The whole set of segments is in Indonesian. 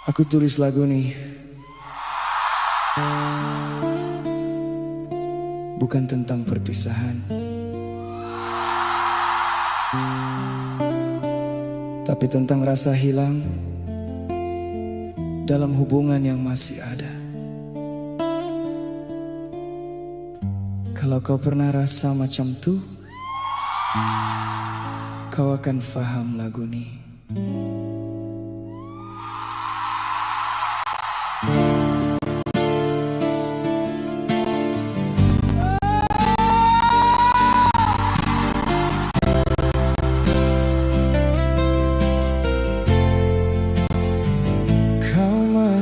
Aku tulis lagu nih bukan tentang perpisahan, tapi tentang rasa hilang dalam hubungan yang masih ada. Kalau kau pernah rasa macam tuh, kau akan faham lagu nih.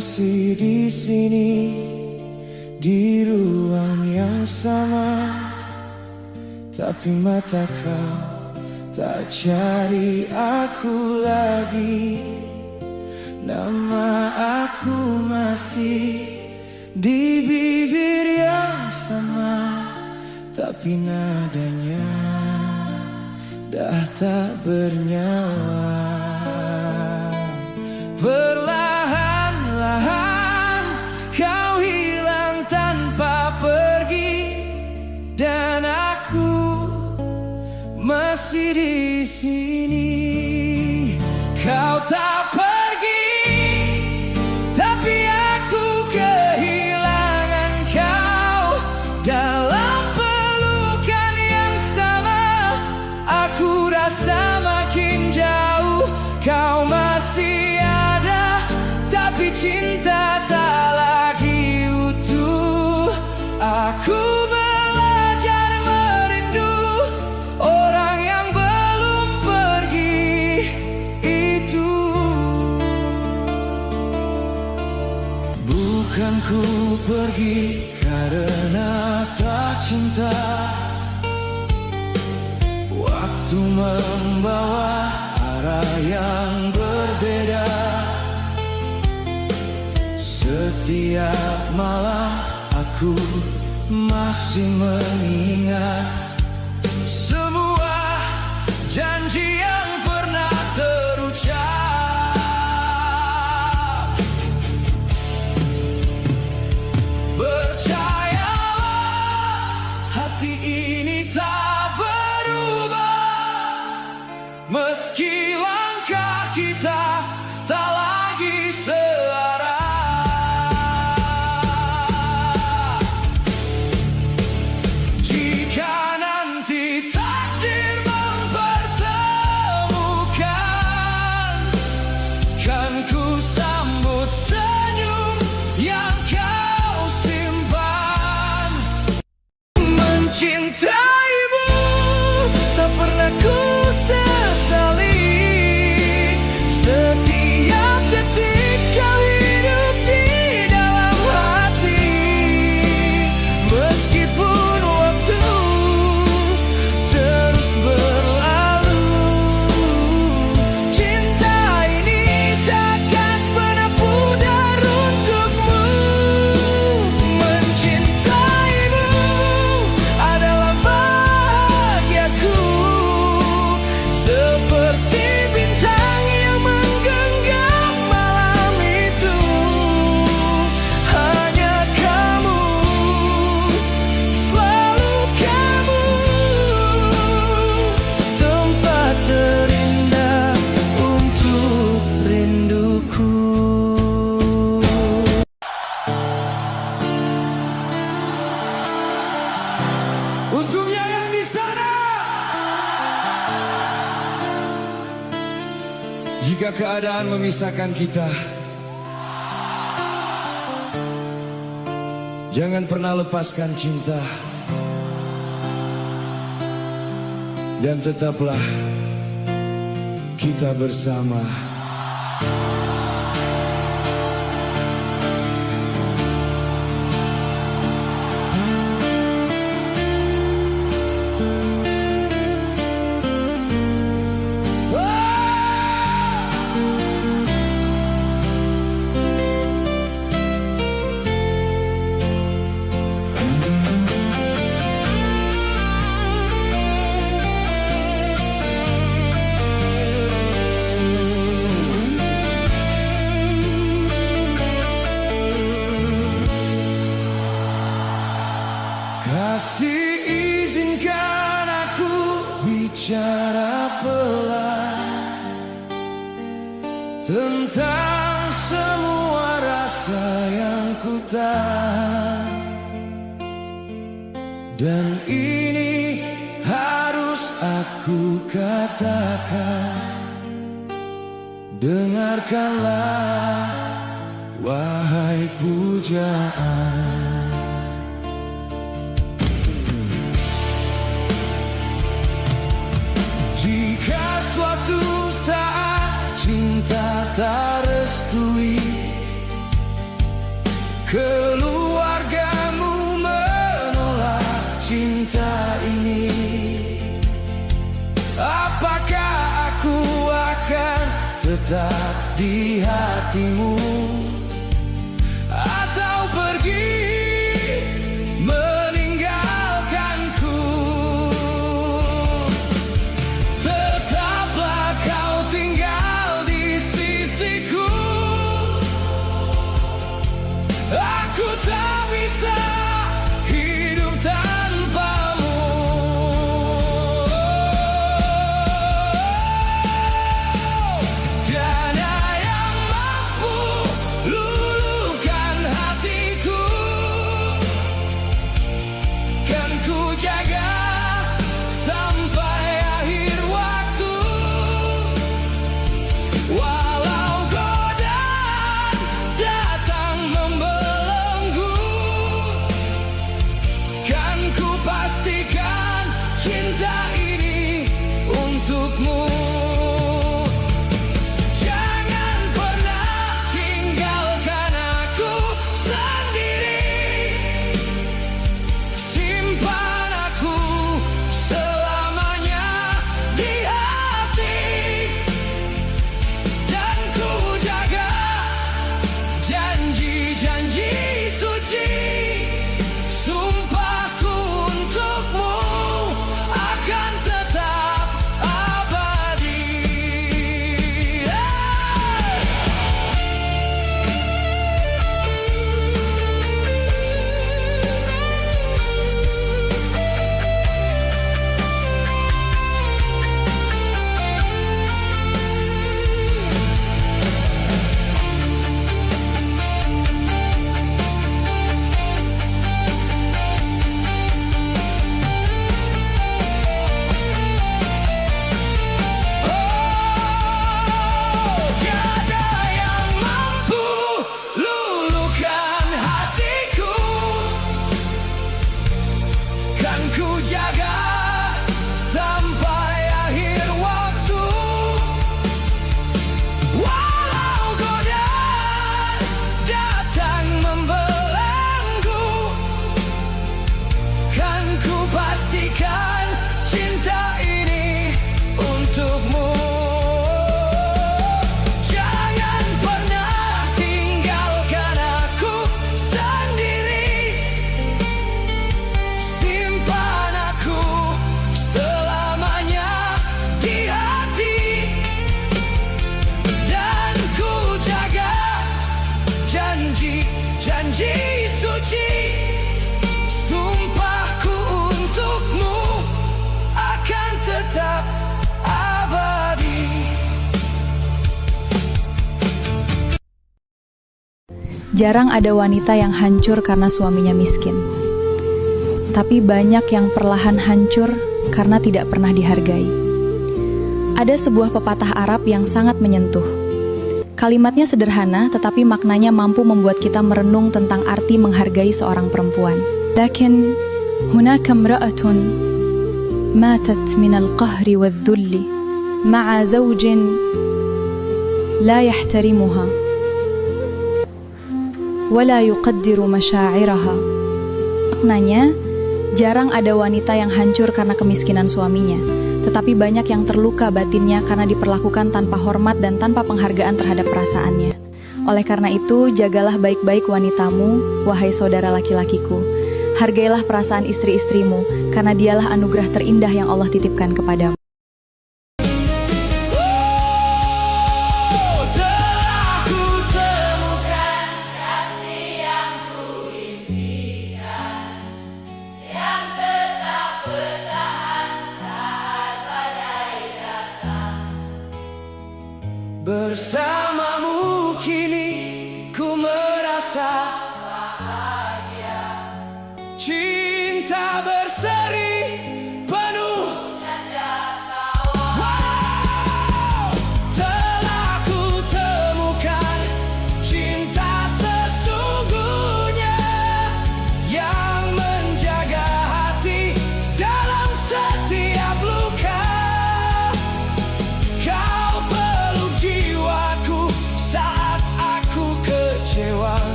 Masih di sini, di ruang yang sama, tapi mata kau tak cari aku lagi. Nama aku masih di bibir yang sama, tapi nadanya dah tak bernyawa. Perlahan-lahan kau hilang tanpa pergi, dan aku masih di sini. Kau tak pergi, tapi aku kehilangan kau. Dalam pelukan yang sama, aku rasa makin jauh. Kau masih ada, tapi cinta tak lagi utuh. Aku belajar merindu orang yang belum pergi itu. Bukan ku pergi karena tak cinta. Waktu membawa arah yang berbeda. Setiap malam aku masih mengingat semua janji yang pernah terucap. Percayalah, hati ini tak berubah, meski langkah kita tak lagi searah. Jika nanti takdir mempertemukan, kan ku sambut senyum yang kau simpan. Mencintaimu tak pernah ku sesali. Setiap detik kau hidup di dalam hati. Meskipun waktu terus berlalu, cinta ini takkan pernah pudar untukmu. Mencintaimu adalah bahagiaku, seperti bintang yang menggenggam malam itu. Hanya kamu, selalu kamu, tempat terindah untuk rinduku. Untungnya yang di sana. Jika keadaan memisahkan kita, jangan pernah lepaskan cinta, dan tetaplah kita bersama. tentang semua rasa yang ku tahan, dan ini harus aku katakan. Dengarkanlah, wahai pujaan. Jika suatu saat cinta tak restui, keluargamu menolak cinta ini, apakah aku akan tetap di hatimu, atau pergi meninggalkanku? Tetaplah kau tinggal di sisiku, aku tak bisa hidup tanpamu. Tiada yang mampu luluhkan hatiku, kan ku jaga sampai akhir waktu. Walau godaan datang membelenggu, kan ku pastikan cinta ini untukmu. Jangan pernah tinggalkan aku sendiri, simpan aku selamanya di hati, dan ku jaga janji-janji suci. Sumpahku untukmu akan tetap abadi. Tiada yang mampu luluhkan hatiku, kan ku jaga sampai akhir waktu. Walau godaan datang membelenggu, kan ku pastikan cinta ini untukmu. Jangan pernah tinggalkan aku sendiri, simpan aku selamanya di hati, dan ku jaga janji-janji suci. Sumpahku untukmu akan tetap abadi. Jarang ada wanita yang hancur karena suaminya miskin. Tapi banyak yang perlahan hancur karena tidak pernah dihargai. Ada sebuah pepatah Arab yang sangat menyentuh. Kalimatnya sederhana, tetapi maknanya mampu membuat kita merenung tentang arti menghargai seorang perempuan. Lakin hunaka imra'atun matat minal qahri wadh-dhulli ma'a zawjin la yahtarimuha wa la yuqaddiru masyaa'iraha. Maknanya, jarang ada wanita yang hancur karena kemiskinan suaminya, tetapi banyak yang terluka batinnya karena diperlakukan tanpa hormat dan tanpa penghargaan terhadap perasaannya. Oleh karena itu, jagalah baik-baik wanitamu, wahai saudara laki-lakiku. Hargailah perasaan istri-istrimu, karena dialah anugerah terindah yang Allah titipkan kepadamu. Telah ku temukan kasih yang ku impikan, yang tetap bertahan saat badai datang. Bersama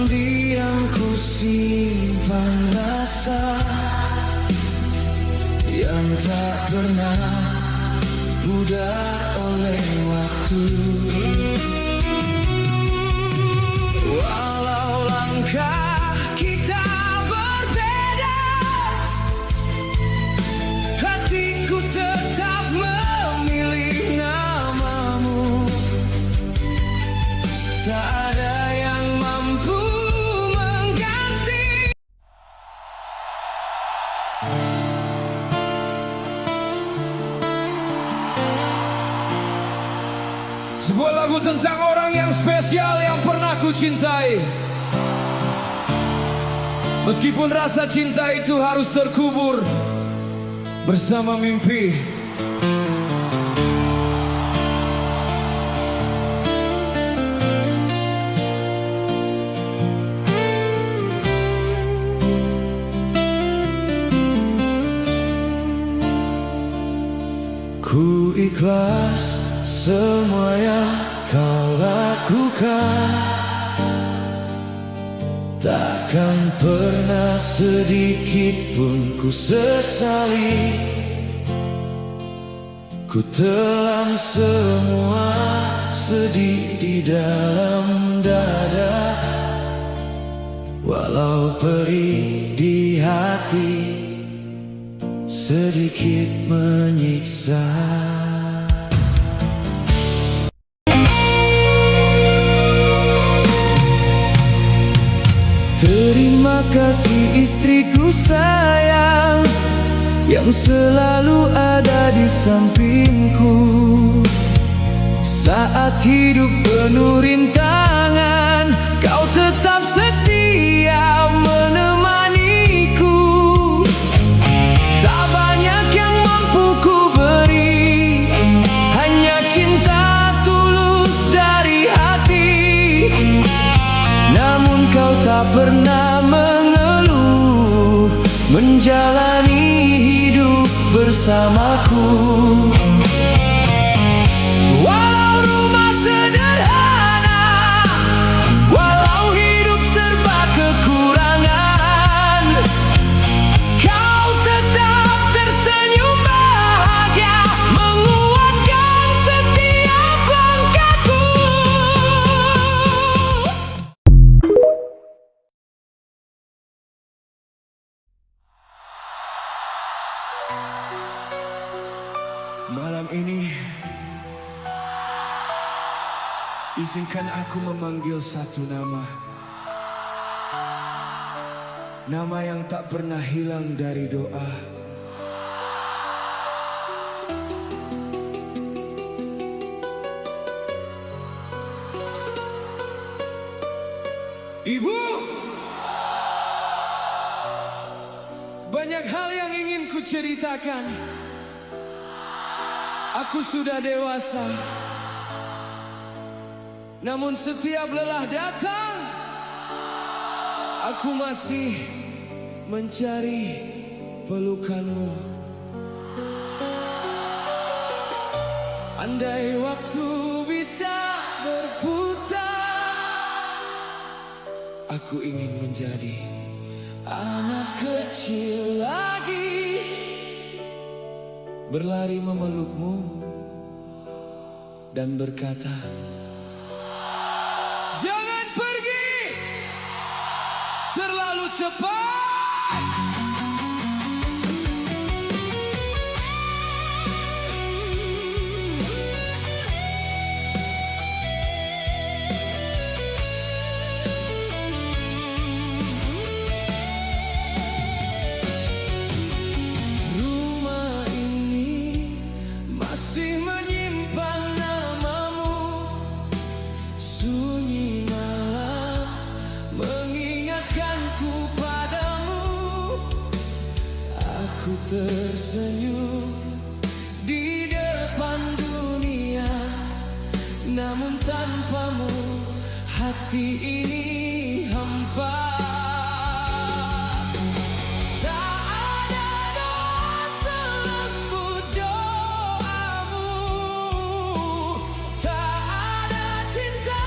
diam ku simpan rasa yang tak pernah pudar oleh waktu. Walau langkah kita berbeda, hatiku tetap memilih namamu. Tak ada yang mampu mengganti. Sebuah lagu tentang orang yang spesial yang pernah ku cintai. Meskipun rasa cinta itu harus terkubur bersama mimpi. Ku ikhlas semua yang kau lakukan, takkan pernah sedikit pun ku sesali. Ku telan semua sedih di dalam dada, walau perih di hati sedikit menyiksa. Terima kasih istriku sayang, yang selalu ada di sampingku saat hidup penuh rintangan. Kau tetap setia menemaniku. Tak banyak yang mampu ku beri, hanya cinta tulus dari hati. Namun kau tak pernah mengeluh, menjalani hidup bersamaku. Walau rumah sederhana, walau hidup serba kekurangan, kau tetap tersenyum bahagia, menguatkan setiap langkahku. Malam ini, izinkan aku memanggil satu nama. Nama yang tak pernah hilang dari doa. Ibu, banyak hal yang ingin ku ceritakan. Aku sudah dewasa, namun setiap lelah datang, aku masih mencari pelukanmu. Andai waktu bisa berputar, aku ingin menjadi anak kecil lagi, berlari memelukmu dan berkata, jangan pergi terlalu cepat. Aku tersenyum di depan dunia, namun tanpamu hati ini hampa. Tak ada doa selembut doamu, tak ada cinta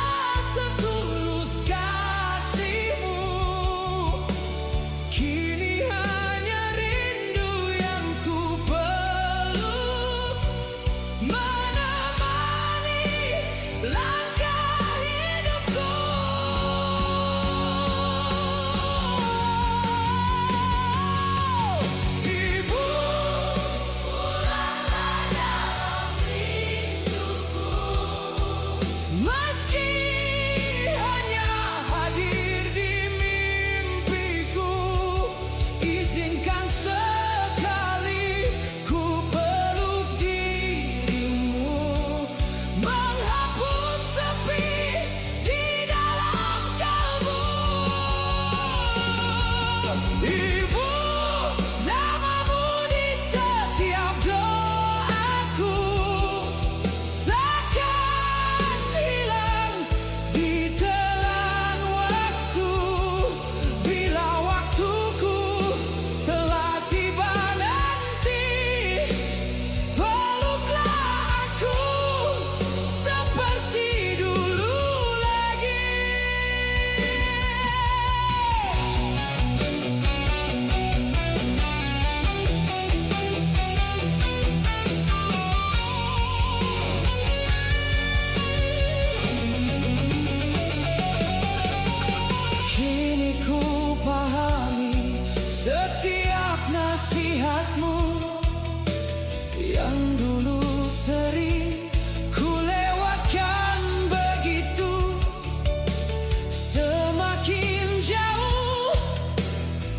setulus kasihmu. Ibu, namamu di setiap doaku, takkan hilang di telan waktu. Bila waktuku telah tiba nanti, peluklah aku seperti dulu lagi. Kini ku pahami setiap nasihatmu yang dulu sering ku lewatkan begitu. Semakin jauh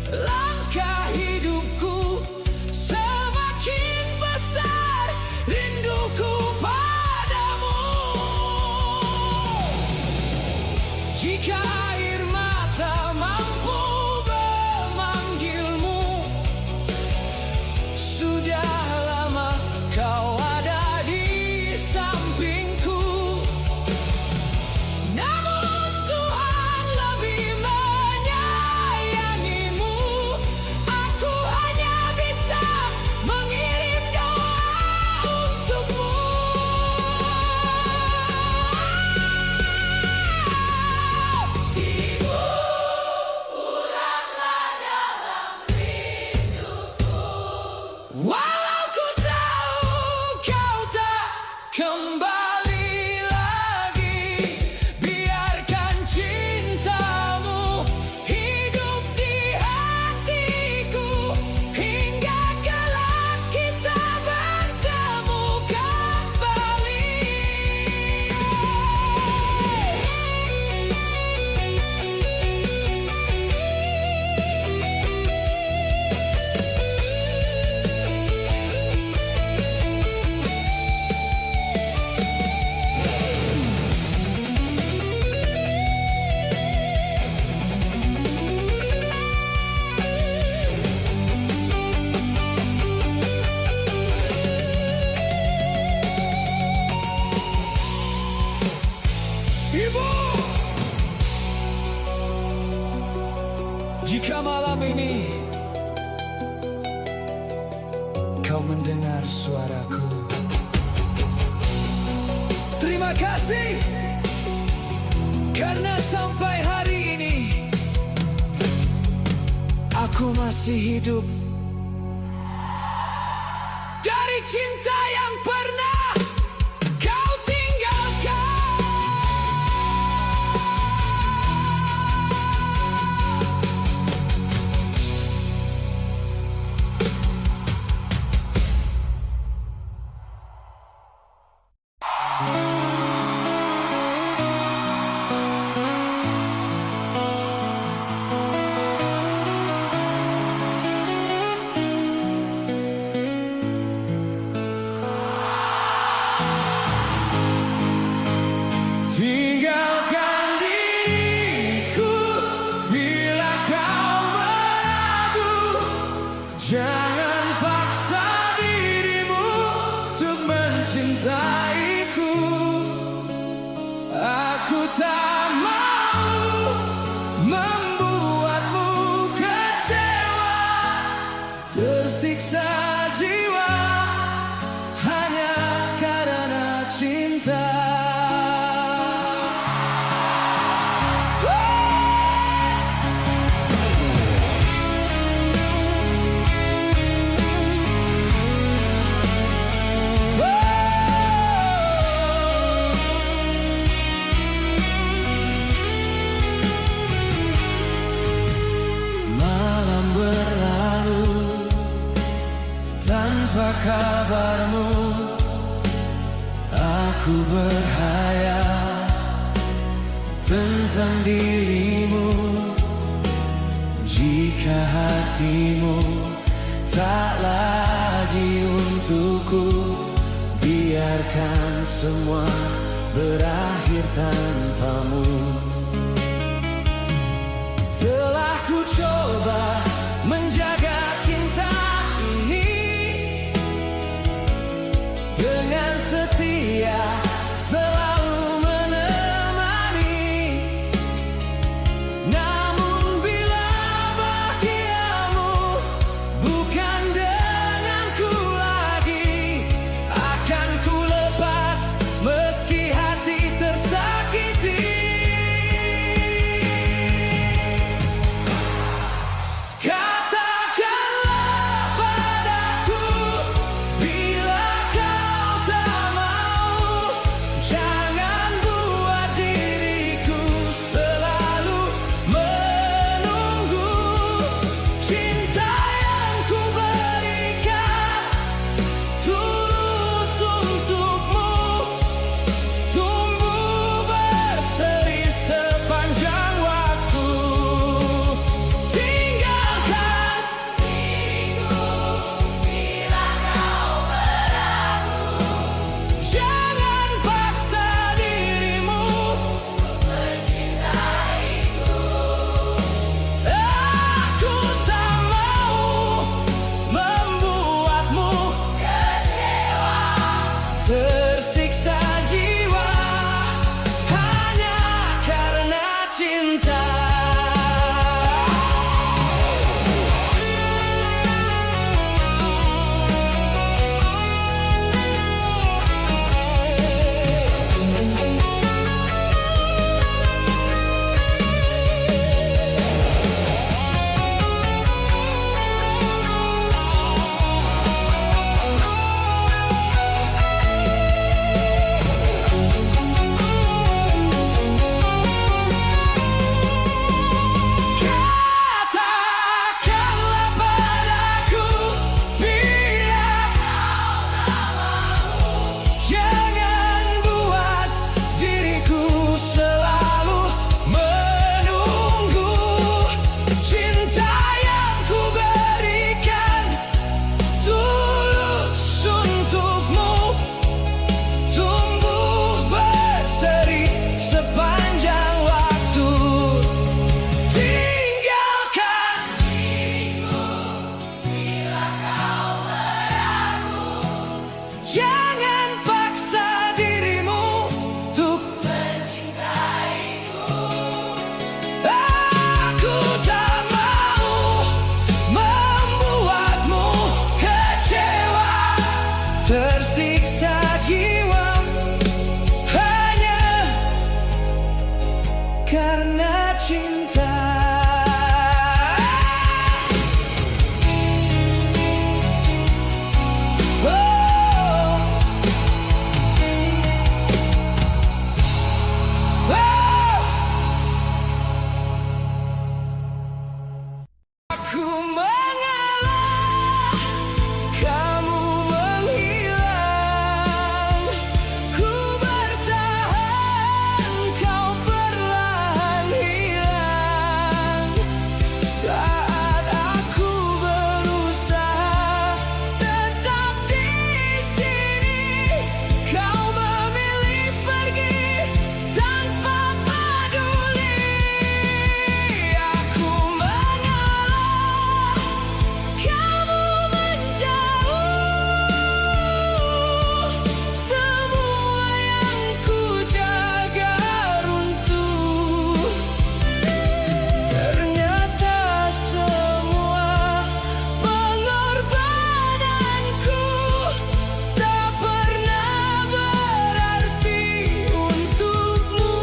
langkah hidupku, semakin besar rinduku padamu. Jika air mata mampu memanggilmu, sudah lama kau ada di sampingku. Namun Tuhan lebih menyayangimu. Aku hanya bisa mengirim doa untukmu. Ibu, pulanglah dalam rinduku. Walau ku tahu kau tak kembali lagi, biarkan cintamu hidup di hatiku hingga kelak kita bertemu kembali. Ibu, jika malam ini kau mendengar suaraku, terima kasih karena sampai hari ini aku masih hidup dari cinta yang pernah kau tinggalkan. Tinggalkan diriku bila kau meragu. Jangan paksa dirimu untuk mencintaiku. Aku tak mau membuatmu kecewa, tersiksa jiwa hanya karena cinta. Malam berlalu tanpa kabarmu. Aku berhayal tentang dirimu. Jika hatimu tak lagi untukku, biarkan semua berakhir tanpamu. Telah ku coba Aku mengalah, kamu menghilang. Ku bertahan, kau perlahan hilang. Saat aku berusaha tetap di sini, kau memilih pergi tanpa peduli. Aku mengalah, kamu menjauh. Semua yang ku jaga runtuh. Ternyata semua pengorbananku tak pernah berarti untukmu.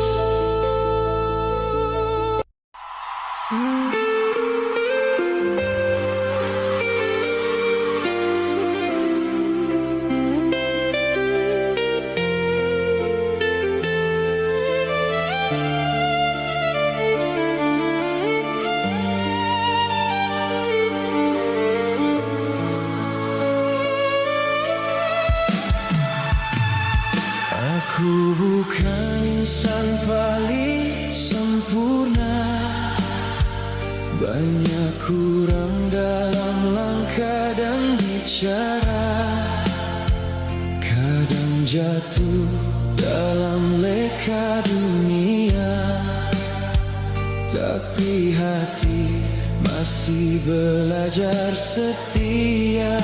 Aku bukan insan paling sempurna. Banyak kurang dalam langkah dan bicara. Kadang jatuh dalam leka dunia, tapi hati masih belajar setia.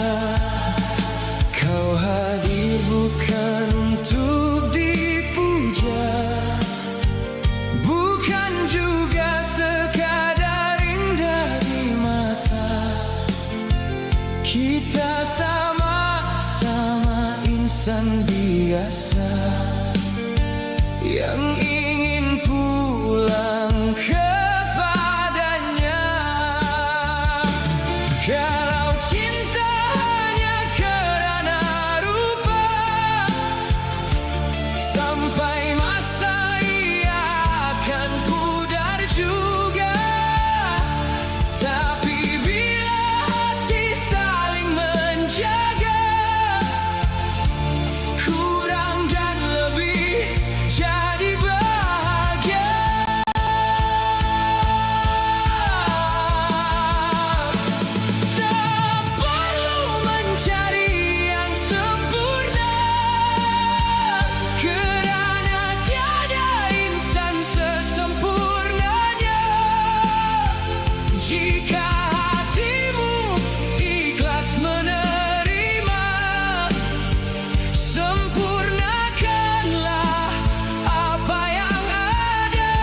Kau hadir bukan untuk dipuja, bukan juga sekadar indah di mata. Kita sama-sama insan biasa yang ingin pulang kepadanya. Kalau cinta hanya kerana rupa, sampai masa ia akan pudar juga. Tapi bila hati saling menjaga, kurang dan lebih jadi bahagia. Tak perlu mencari yang sempurna, kerana tiada insan sesempurnanya. Jika hatimu ikhlas menerima, sempurnakanlah apa yang ada.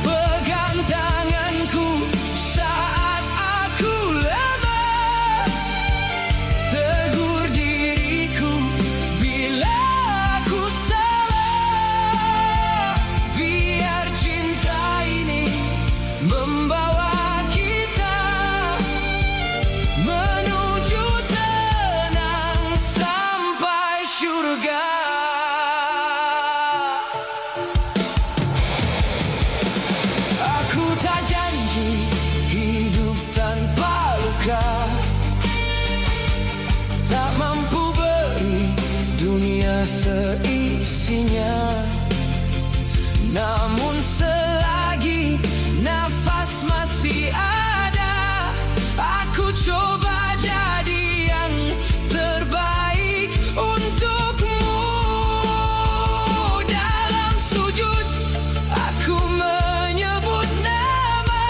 Pegang tanganku saat aku lemah, tegur diriku bila aku salah. Biar cinta ini membawa kita menuju tenang sampai surga. Aku tak janji hidup tanpa luka, tak mampu beri dunia seisinya. Namun selagi nafas masih ada, aku coba jadi yang terbaik untukmu. Dalam sujud aku menyebut nama,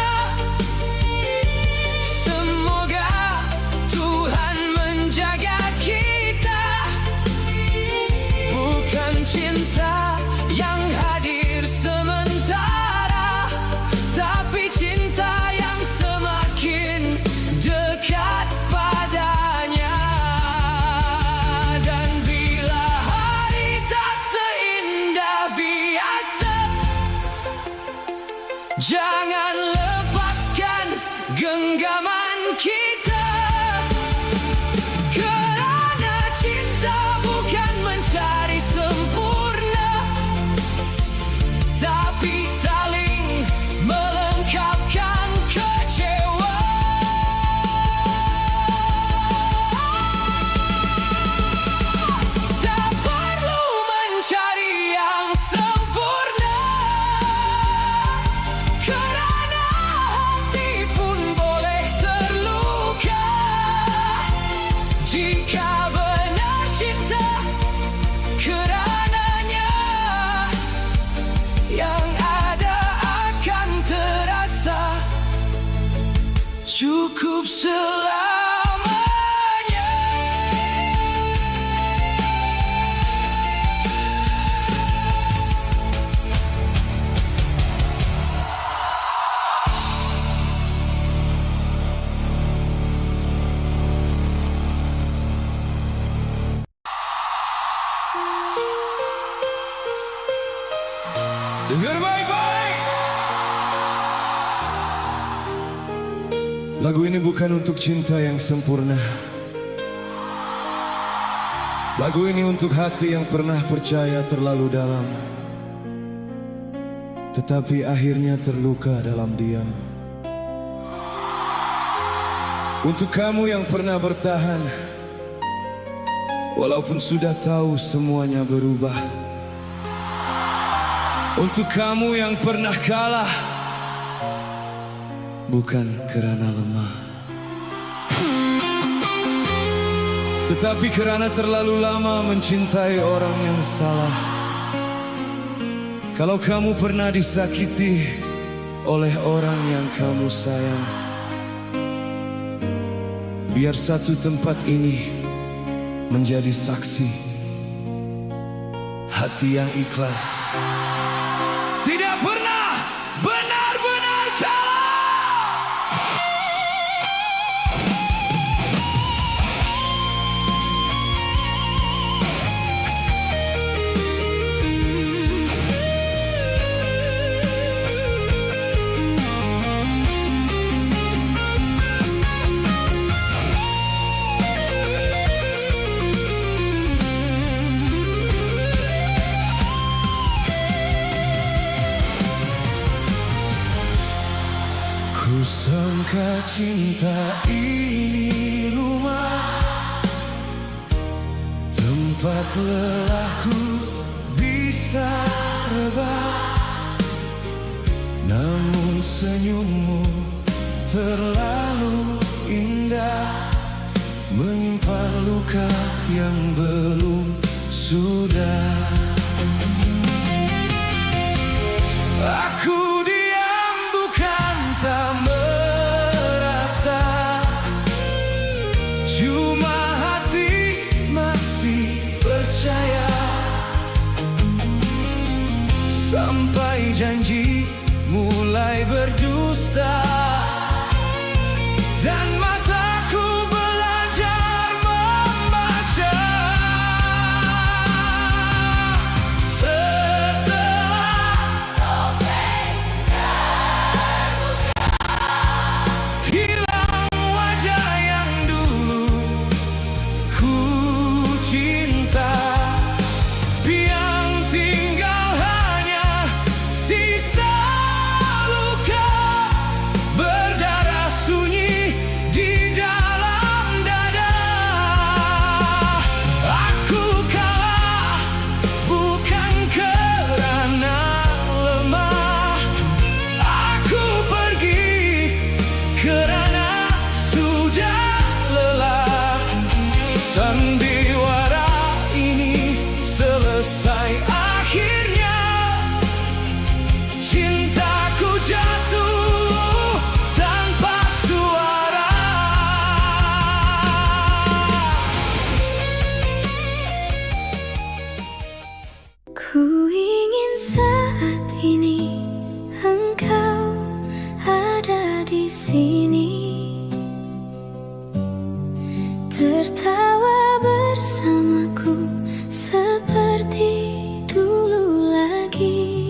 semoga Tuhan menjaga kita. Bukan cinta yang hadir sementara, tapi cinta yang semakin dekat padanya. Dan bila hari tak seindah biasa, jangan lepaskan genggaman kita. Kerana cinta bukan mencari sempurna, tapi saling melengkapkan kecewa. cukup selamanya. Dengar baik-baik. Lagu ini bukan untuk cinta yang sempurna. Lagu ini untuk hati yang pernah percaya terlalu dalam, tetapi akhirnya terluka dalam diam. Untuk kamu yang pernah bertahan, walaupun sudah tahu semuanya berubah. Untuk kamu yang pernah kalah, bukan karena lemah, tetapi karena terlalu lama mencintai orang yang salah. Kalau kamu pernah disakiti oleh orang yang kamu sayang, biar satu tempat ini menjadi saksi hati yang ikhlas tidak pernah benar-benar kalah. Kusangka cinta ini rumah, tempat lelahku bisa rebah. Namun senyummu terlalu indah, menyimpan luka yang belum sudah. Aku tak merasa, cuma hati masih percaya. Sampai janji mulai berdusta, dan mataku belajar membaca. Sandiwara ini selesai akhirnya, cintaku jatuh tanpa suara. Ku ingin saat ini engkau ada di sini, tertawa bersamaku seperti dulu lagi.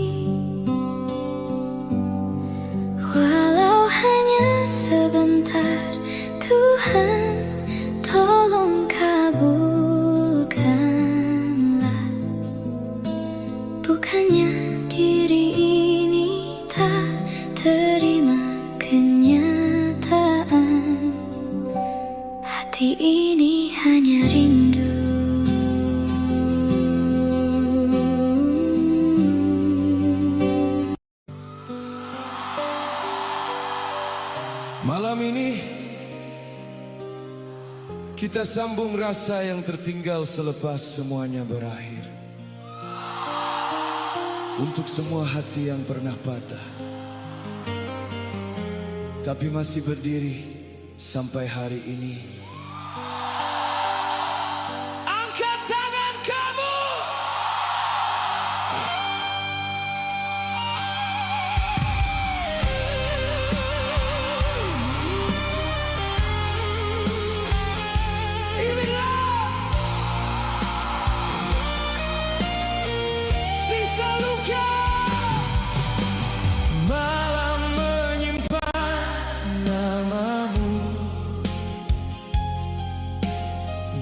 Walau hanya sebentar, Tuhan tolong kabulkanlah. Bukannya diri ini tak terima kenyataan, hati ini hanya rindu. Malam ini kita sambung rasa yang tertinggal selepas semuanya berakhir. Untuk semua hati yang pernah patah, tapi masih berdiri sampai hari ini. Angkat tangan kamu. Inilah sisa luka. Malam menyimpan namamu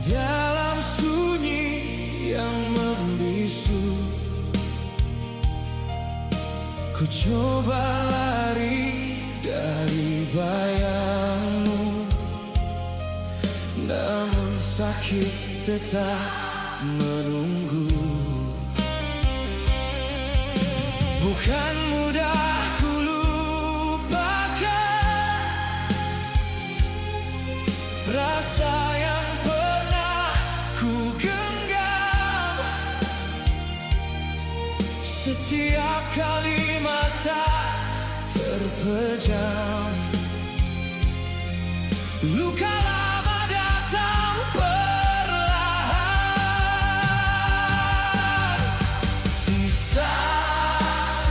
dalam sunyi yang membisu. Ku coba lari dari bayangmu, namun sakit tetap menunggu. Bukan mudah ku lupakan rasa yang pernah ku genggam. Setiap kali mata terpejam, luka lama datang perlahan. Sisa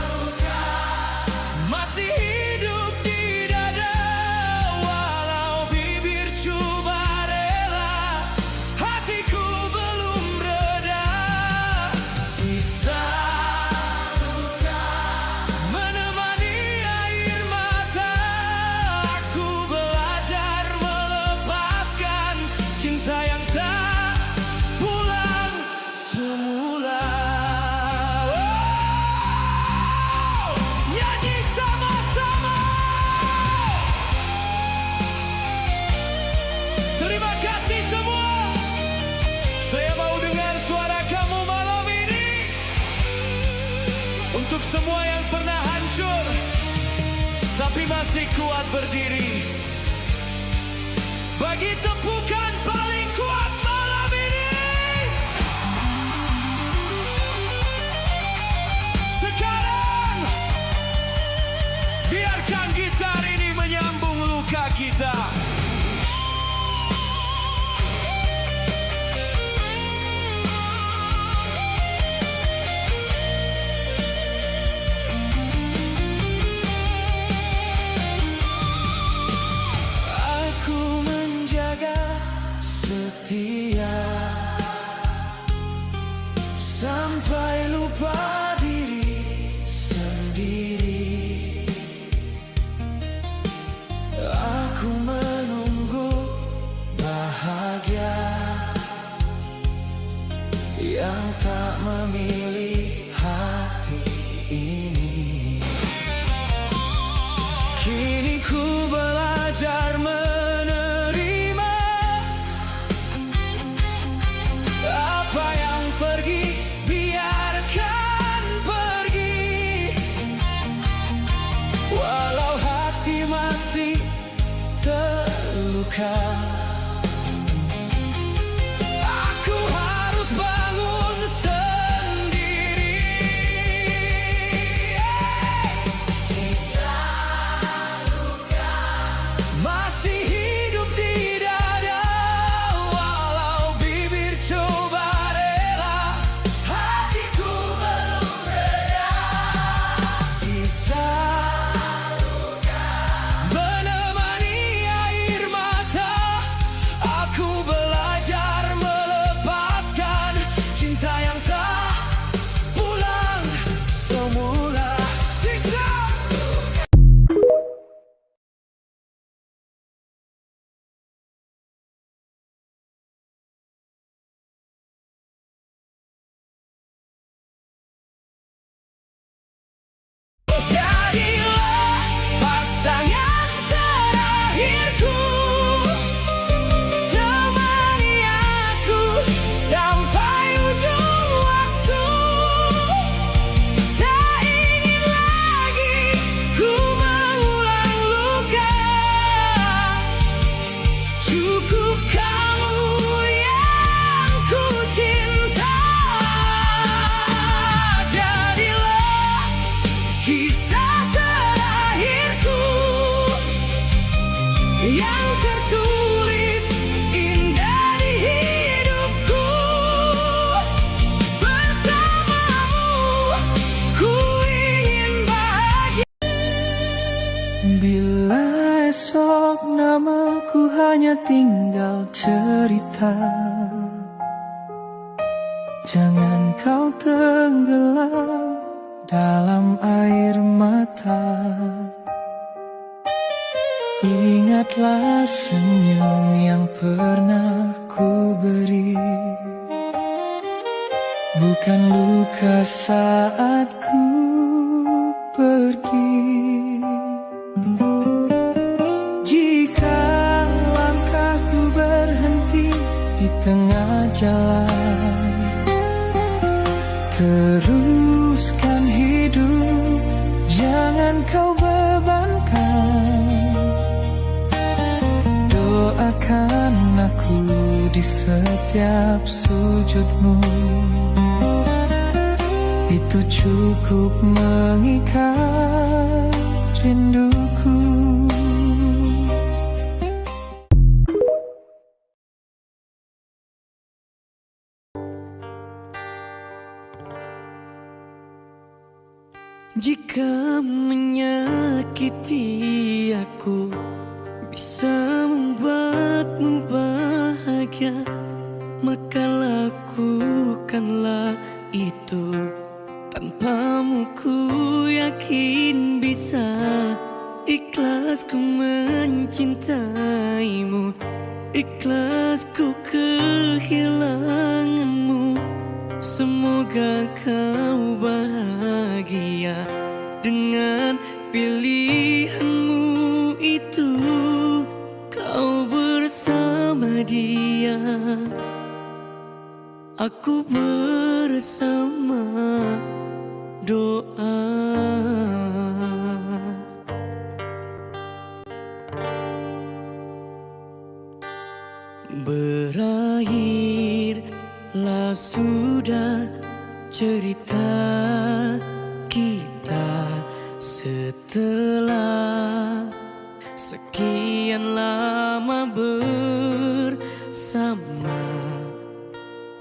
luka masih hidup di dada, walau bibir coba rela, hatiku belum reda. Sisa luka menemani air mata, aku belajar melepaskan cinta yang tak pulang semula. Nyanyi sama-sama. Terima kasih semua. Saya mau dengar suara kamu malam ini. Untuk semua yang pernah hancur tapi masih kuat berdiri, bagi tepukan paling kuat malam ini. Sekarang biarkan gitar ini menyambung luka kita. Aku menjaga setia sampai lupa diri sendiri. Aku menunggu bahagia yang tak memilih hati ini. Kini ku belajar menerima apa yang pergi, biarkan pergi. Walau hati masih terluka, aku harus bangun sendiri. Sisa luka masih hidup di dada, walau bibir coba rela, hatiku belum reda. Sisa luka menemani air mata, yang tertulis indah di hidupku. Bersamamu ku ingin bahagia. Bila esok namaku hanya tinggal cerita, jangan kau tenggelam dalam air mata. Ingatlah senyum yang pernah ku beri, bukan luka saat ku pergi. Jika langkahku berhenti di tengah jalan, teruskan hidup, jangan kau bebankan. Doakan aku di setiap sujudmu, itu cukup mengikat rinduku. Jika menyakiti aku bisa membuatmu bahagia, maka lakukanlah itu. Tanpamu ku yakin bisa. Ikhlas ku mencintaimu, ikhlas ku kehilanganmu. Semoga kau bahagia dengan pilihanmu itu. Kau bersama dia, aku bersama doa. Berakhirlah sudah cerita kita setelah sekian lama bersama.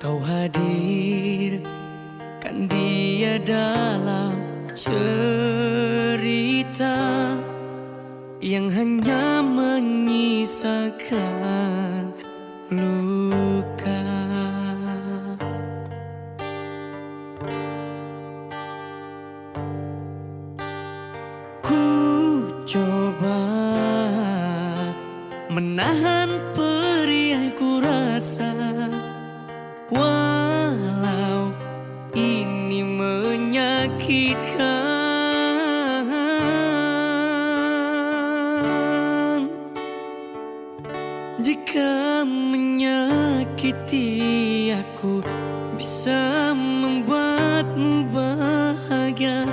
Kau hadirkan dia dalam cerita yang hanya menyisakan luka. Ku coba menahan perih yang ku rasa, walau ini menyakitkan. Jika menyakiti aku bisa membuatmu bahagia,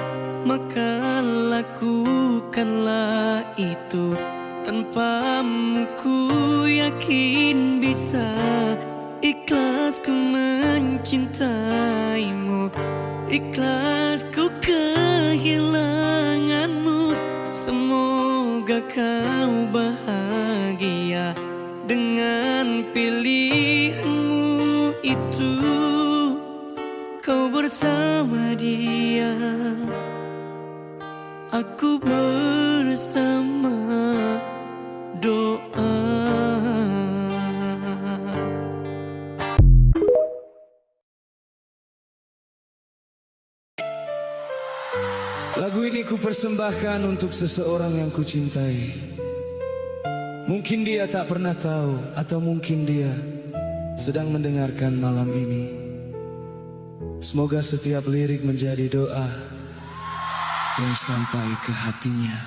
maka lakukanlah itu. Tanpamu ku yakin bisa. Ikhlas ku mencintaimu, ikhlas ku kehilanganmu. Semoga kau bahagia dengan pilihanmu itu. Kau bersama dia, aku bersama doa. Lagu ini ku persembahkan untuk seseorang yang ku cintai. Mungkin dia tak pernah tahu, atau mungkin dia sedang mendengarkan malam ini. Semoga setiap lirik menjadi doa yang sampai ke hatinya.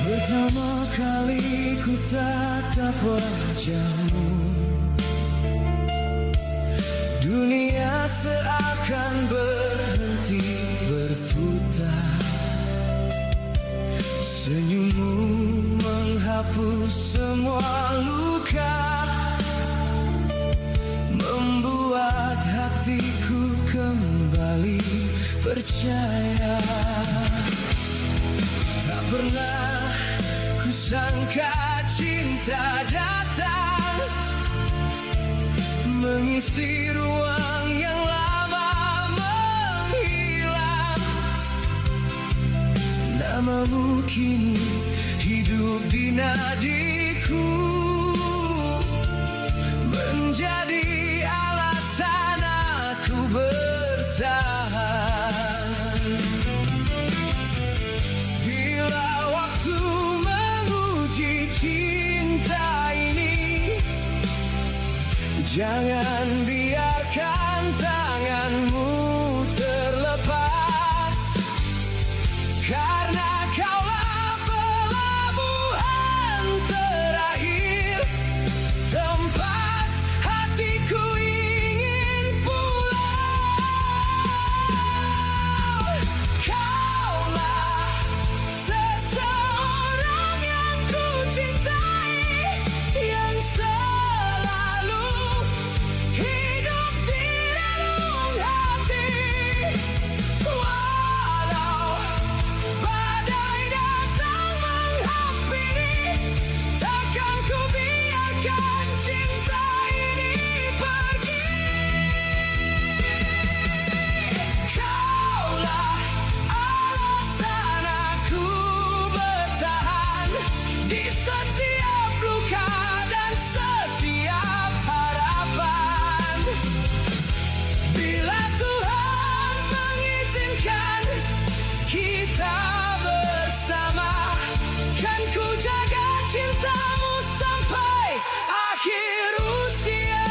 Pertama kali ku tatap wajahmu, semua luka, membuat hatiku kembali percaya. Tak pernah kusangka cinta datang, mengisi ruang yang lama menghilang. Namamu kini hidup di nadiku, menjadi alasan aku bertahan. Bila waktu menguji cinta ini, jangan biarkan tanganmu terlepas, karena kaulah pelabuhan terakhir, tempat hatiku ingin pulang. Kaulah seseorang yang ku cintai, yang selalu hidup di relung hati. Walau badai datang menghampiri, takkan ku biarkan cinta ini pergi. Kaulah alasan aku bertahan di setiap luka dan setiap harapan. Bila Tuhan mengizinkan kita bersama, kan ku jaga cintamu sampai akhir usia.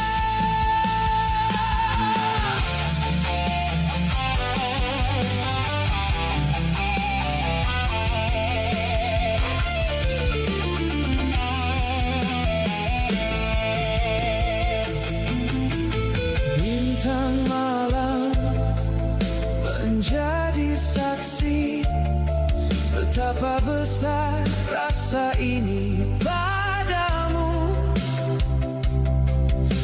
Bintang malam menjadi saksi betapa besar rasa ini padamu.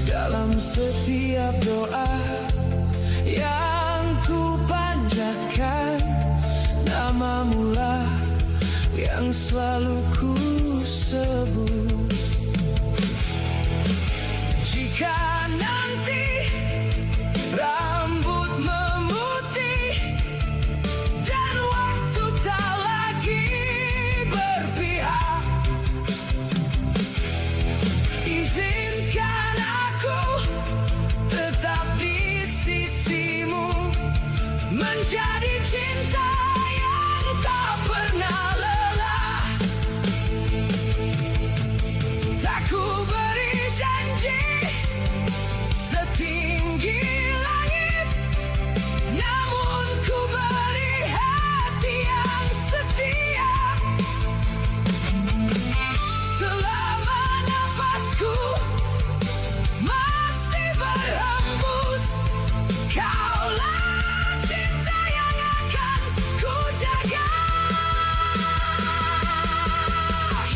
Dalam setiap doa yang ku panjatkan, namamu lah yang selalu ku sebut. Jika nanti rambut memutih dan waktu tak lagi berpihak, izinkan aku tetap di sisimu, menjadi cinta yang tak pernah lelah. Tak ku beri janji setinggi langit, namun ku beri hati yang setia. Selama nafasku masih berhembus, kaulah cinta yang akan ku jaga.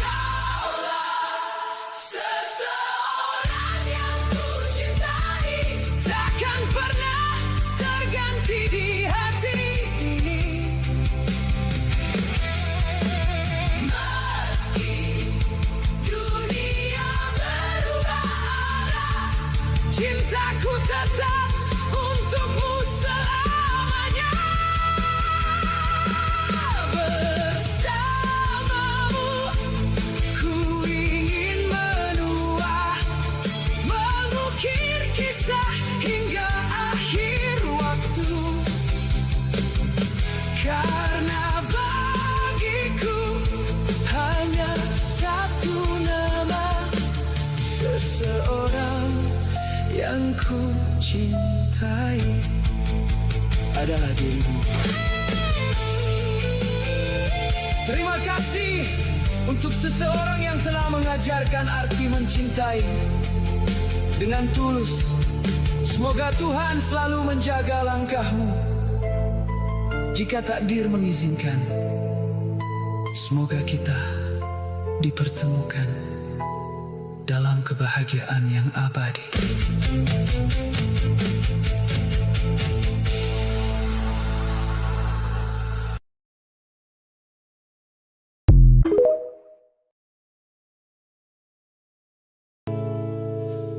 Kaulah seseorang yang ku cintai, takkan pernah terganti di hati ini. Meski dunia berubah arah, cintaku tetap untukmu selamanya. Bersamamu ku ingin menua, mengukir kisah hingga akhir waktu, karena bagiku hanya satu nama, seseorang yang ku cintai adalah dirimu. Terima kasih untuk seseorang yang telah mengajarkan arti mencintai dengan tulus. Semoga Tuhan selalu menjaga langkahmu. Jika takdir mengizinkan, semoga kita dipertemukan dalam kebahagiaan yang abadi.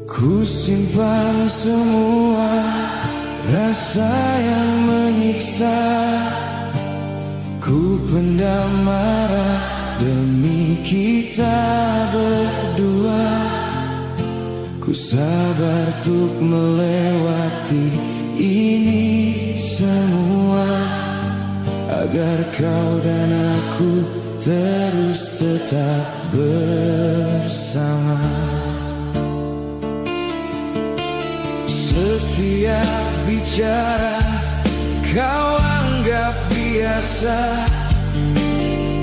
Ku simpan semua rasa yang menyiksa, ku pendam marah demi kita berdua. Ku sabar untuk melewati ini semua, agar kau dan aku terus tetap bersama. Setiap bicara kau anggap biasa,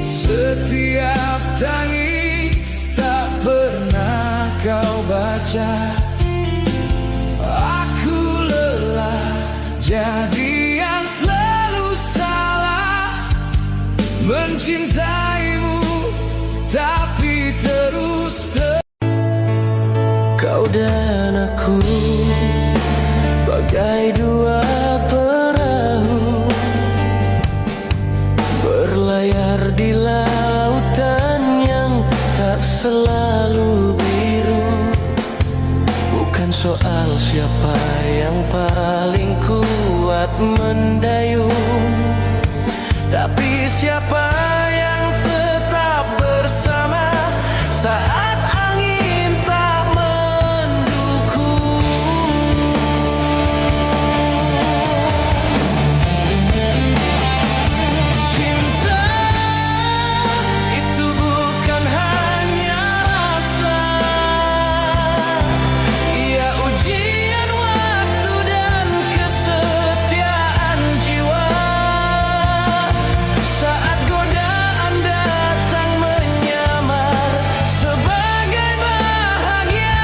setiap tangis tak pernah kau baca. Aku lelah jadi yang selalu salah, mencintaimu tapi terus kau dan aku bagai dua perahu berlayar di lautan yang tak selalu biru. Bukan soal siapa yang paling kuat mendayung, tapi siapa yang tetap bersama saat angin tak mendukung. Cinta itu bukan hanya rasa, ia ujian waktu dan kesetiaan jiwa. Saat godaan datang menyamar sebagai bahagia,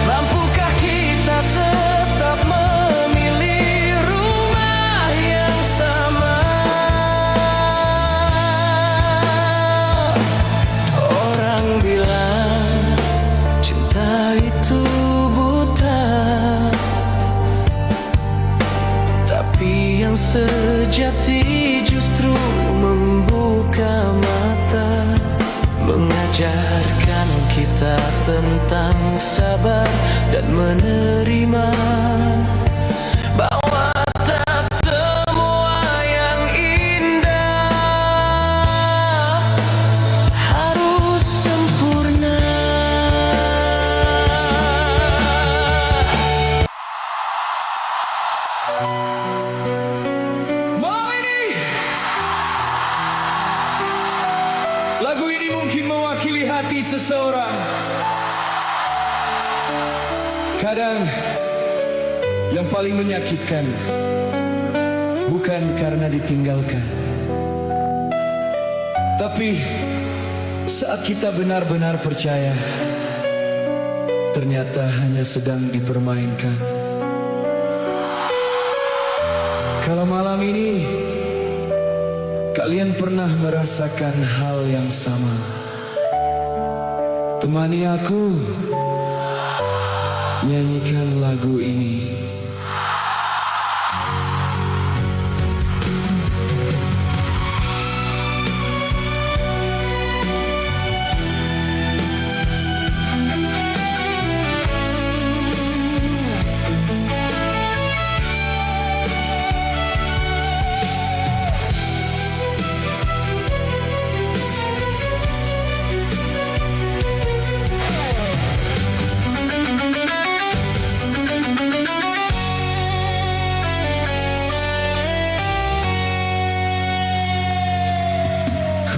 mampukah kita tetap memilih rumah yang sama? Orang bilang cinta itu buta, tapi yang sejati justru membuka mata, mengajarkan kita tentang sabar dan menerima, bahwa tak semua yang indah harus sempurna. Mau ini? Lagu ini mungkin mewakili hati seseorang. Kadang yang paling menyakitkan bukan karena ditinggalkan, tapi saat kita benar-benar percaya ternyata hanya sedang dipermainkan. Kalau malam ini kalian pernah merasakan hal yang sama, temani aku nyanyikan lagu ini.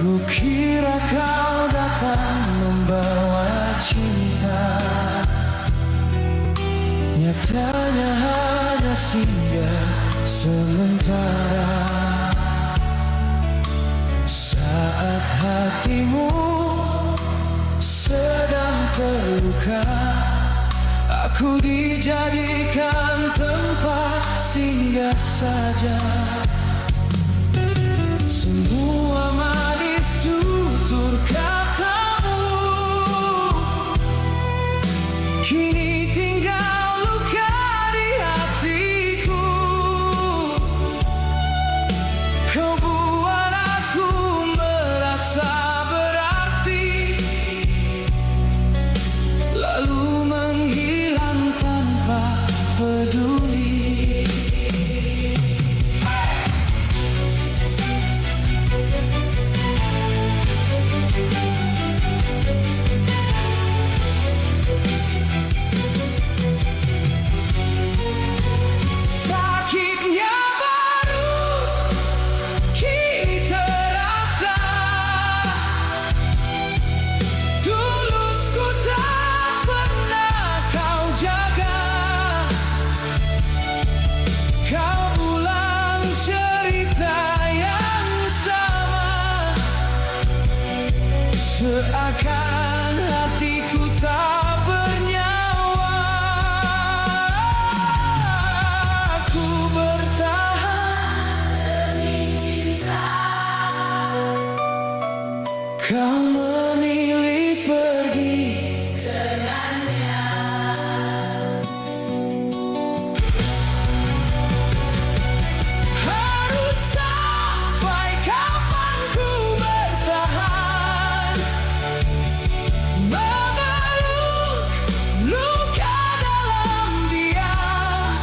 Kukira kau datang membawa cinta, nyatanya hanya singgah sementara. Saat hatimu sedang terluka, aku dijadikan tempat singgah saja. Semua manis tutur katamu Kini tinggal luka di hatiku. Kau buat aku merasa berarti, lalu menghilang tanpa peduli. Sakitnya baru kini terasa, tulusku tak pernah kau jaga. Kau ulang cerita yang sama, seakan hatiku tak bernyawa. Aku bertahan demi cinta, kau memilih pergi dengannya. Harus sampai kapan ku bertahan, memeluk luka dalam diam.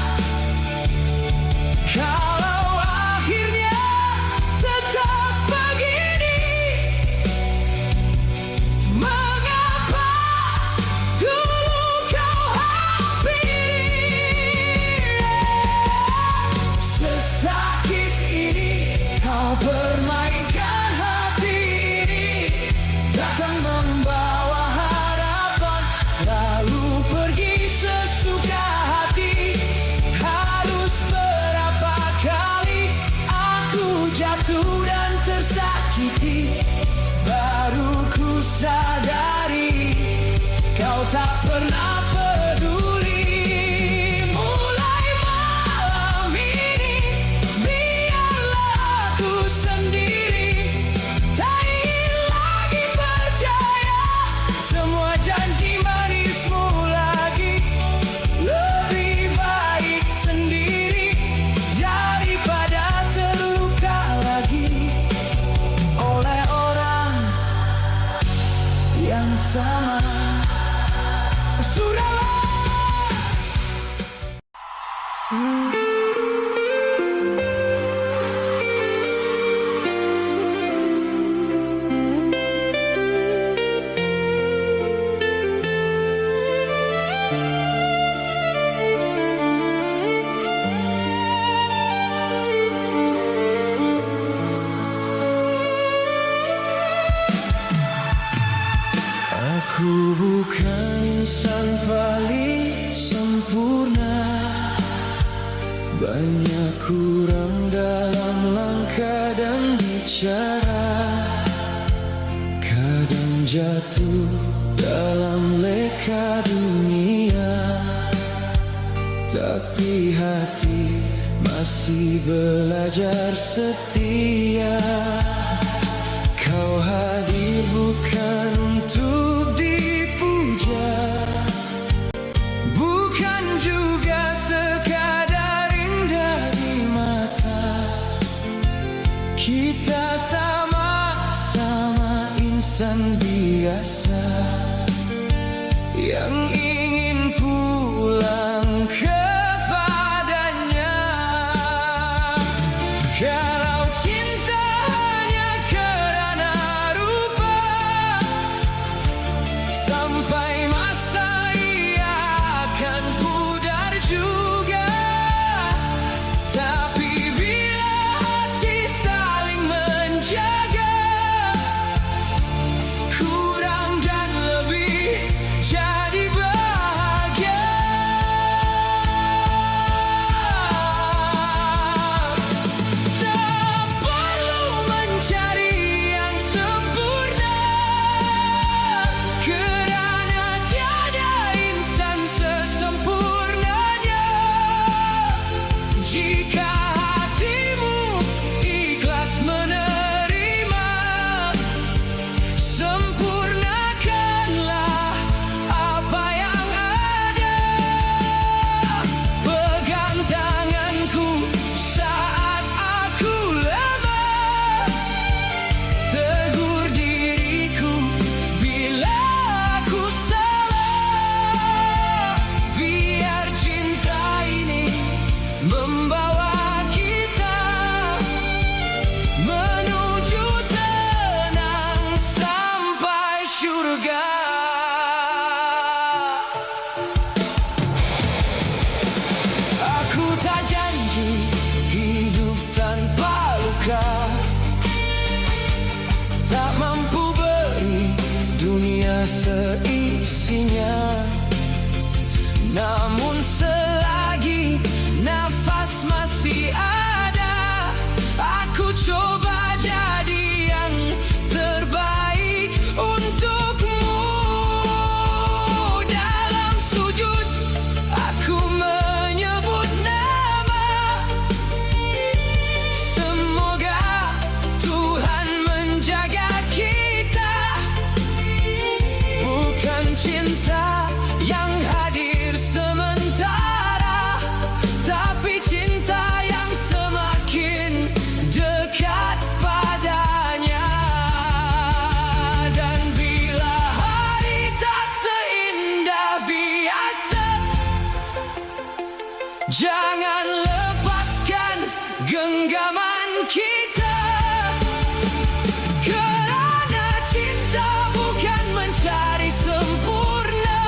Kalau akhirnya tetap begini, mengapa dulu kau hampiri? Sesakit ini kau permainkan hati ini, datang membawa harapan, lalu pergi sesuka hati. Harus berapa kali aku jatuh dan tersakiti, baru ku sadari kau tak pernah peduli. Mulai malam ini biarlah aku sendiri, tak ingin lagi percaya semua janji manismu lagi. Lebih baik sendiri daripada terluka lagi oleh orang yang sama. Sudahlah. Aku bukan insan paling sempurna, banyak kurang dalam langkah dan bicara. Kadang jatuh dalam leka dunia, tapi hati masih belajar setia. Kau hadir bukan untuk dipuja, bukan juga sekadar indah di mata. Kita sama-sama insan biasa yang ingin pulang kepadanya. Kalau cinta hanya kerana rupa, solusinya. Namun selagi nafas masih ada, aku coba jadi yang terbaik untukmu. Dalam sujud aku menyebut nama, semoga Tuhan menjaga kita. Bukan cinta yang hadir sementara, tapi cinta yang semakin dekat padanya. Dan bila hari tak seindah biasa, jangan lepaskan genggaman kita. Kerana cinta bukan mencari sempurna,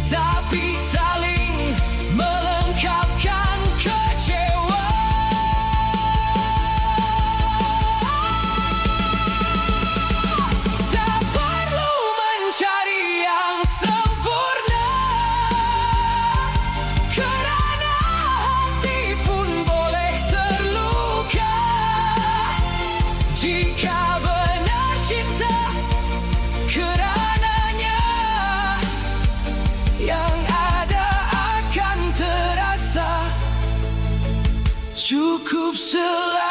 tapi saling melengkapkan kecewa. Tak perlu mencari yang sempurna, kerana hati pun boleh terluka. Jika benar cinta kerananya, yang ada akan terasa cukup selalu.